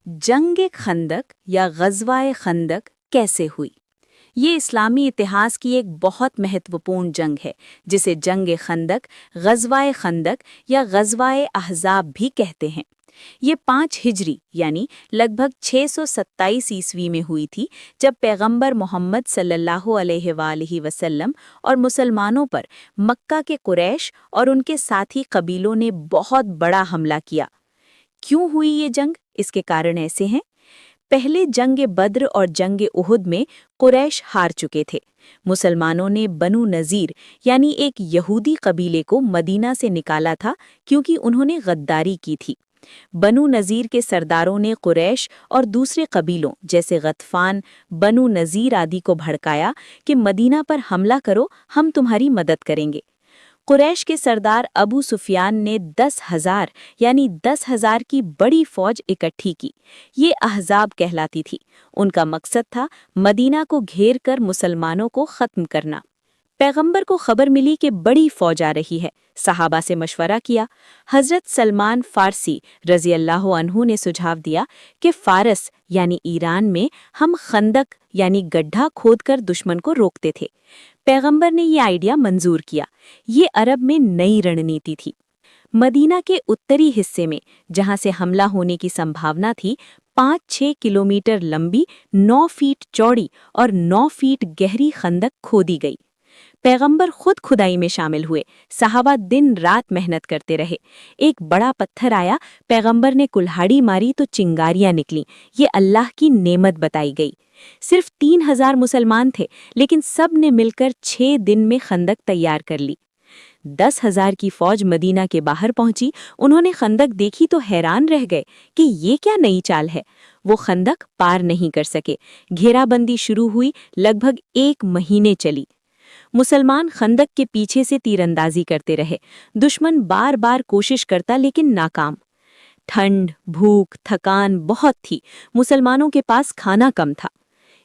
जंग खंदक या ग़ज़वा-ए खंदक कैसे हुई? ये इस्लामी इतिहास की एक बहुत महत्वपूर्ण जंग है, जिसे जंग खंदक, ग़ज़वा-ए खंदक या ग़ज़वा-ए अहज़ाब भी कहते हैं। ये 5 हिजरी यानी लगभग 627 ईस्वी में हुई थी, जब पैगंबर मोहम्मद सल्लल्लाहु अलैहि वसल्लम और मुसलमानों पर मक्का के कुरैश और उनके साथी कबीलों ने बहुत बड़ा हमला किया। क्यों हुई ये जंग? इसके कारण ऐसे हैं। पहले जंग बद्र और जंग उहुद में कुरैश हार चुके थे। मुसलमानों ने बनु नज़ीर यानी एक यहूदी कबीले को मदीना से निकाला था, क्योंकि उन्होंने गद्दारी की थी। बनु नज़ीर के सरदारों ने कुरैश और दूसरे कबीलों जैसे गतफान, बनु नज़ीर आदि को भड़काया कि मदीना पर हमला करो, हम तुम्हारी मदद करेंगे। कुरैश के सरदार अबू सुफियान ने 10,000 यानी 10,000 की बड़ी फौज इकट्ठी की। ये अहज़ाब कहलाती थी। उनका मकसद था मदीना को घेर कर मुसलमानों को ख़त्म करना। पैगंबर को खबर मिली कि बड़ी फौज आ रही है। सहाबा से मशवरा किया। हज़रत सलमान फ़ारसी रज़ी अल्लाह अन्हु ने सुझाव दिया कि फ़ारस यानी ईरान में हम खंदक यानी गड्ढा खोदकर दुश्मन को रोकते थे। पैगंबर ने ये आइडिया मंजूर किया। ये अरब में नई रणनीति थी। मदीना के उत्तरी हिस्से में, जहां से हमला होने की संभावना थी, 5-6 किलोमीटर लंबी, 9 फीट चौड़ी और 9 फीट गहरी खंदक खोदी गई। पैगंबर खुद खुदाई में शामिल हुए। सहाबा दिन रात मेहनत करते रहे। एक बड़ा पत्थर आया, पैगंबर ने कुल्हाड़ी मारी तो चिंगारियां निकलीं। ये अल्लाह की नेमत बताई गई। सिर्फ 3,000 मुसलमान थे, लेकिन सब ने मिलकर 6 दिन में खंदक तैयार कर ली। 10,000 की फौज मदीना के बाहर पहुंची। उन्होंने खंदक देखी तो हैरान रह गए कि ये क्या नई चाल है। वो खंदक पार नहीं कर सके। घेराबंदी शुरू हुई, लगभग 1 महीने चली। मुसलमान खंदक के पीछे से तीरंदाजी करते रहे। दुश्मन बार बार कोशिश करता, लेकिन नाकाम। ठंड, भूख, थकान बहुत थी। मुसलमानों के पास खाना कम था।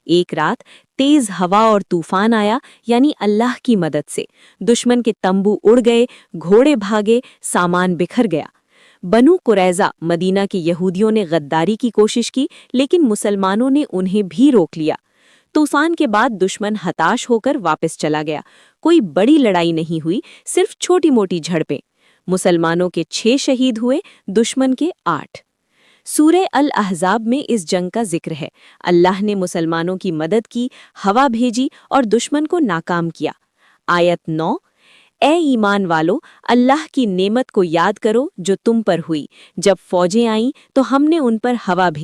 एक रात तेज हवा और तूफान आया, यानी अल्लाह की मदद से। दुश्मन के तंबू उड़ गए, घोड़े भागे, सामान बिखर गया। बनु कुरैज़ा मदीना के यहूदियों ने गद्दारी की कोशिश की, लेकिन मुसलमानों ने उन्हें भी रोक लिया। तूफान के बाद दुश्मन हताश होकर वापस चला गया। कोई बड़ी लड़ाई नहीं हुई, सिर्फ छोटी मोटी झड़पें। मुसलमानों के 6 शहीद हुए, दुश्मन के 8। सूरह अल अहज़ाब में इस जंग का जिक्र है। अल्लाह ने मुसलमानों की मदद की, हवा भेजी और दुश्मन को नाकाम किया। आयत 9, ए ईमान वालो, अल्लाह की नेमत को याद करो जो तुम पर हुई। जब फौजें आईं तो हमने उन पर हवा भेजी।